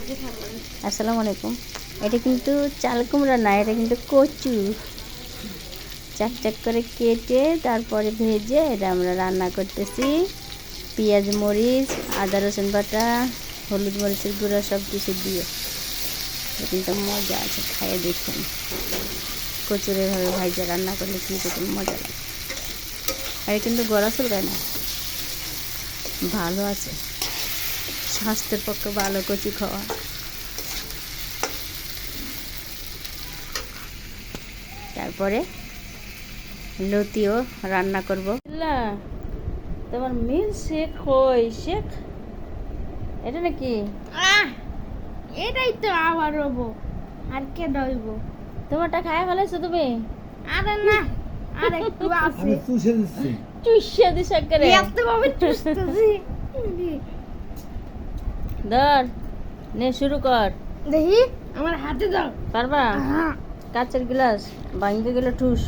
আসসালামু আলাইকুম। এটা কিন্তু চাল কুমড়া না, এটা কিন্তু কচু। চাক চাক করে কেটে তারপরে ভেজে এটা আমরা রান্না করতেছি। পেঁয়াজ মরিচ আদা রসুন বাটা হলুদ মরিচের গুঁড়া সব কিছু দিয়ে। এটা কিন্তু মজা আছে, খাইয়ে দেখুন। কচুর এভাবে ভাইজা রান্না করলে কিন্তু মজা লাগে। আর কিন্তু গলা চুলকায় না, ভালো আছে, স্বাস্থ্যের পক্ষে ভালো কচু খাওয়া। তারপরে লতিও রান্না করব। তোমার মিল শেখ হই শেখ, এটা নাকি? এটাই তো আবার হবো, আর কে দইব? তোমারটা খায় ফেলেছো তুমি? আরে না, আর একটু আছে। আমি চুষে দিচ্ছি। চুষিয়া দিস করে। এত ভাবে চুষতেছি। ধর, নে শুরু কর। দেখি আমার হাতে দাও। পারবা? হ্যাঁ। কাচের গ্লাস ভাঙতে গেলে ঠুস।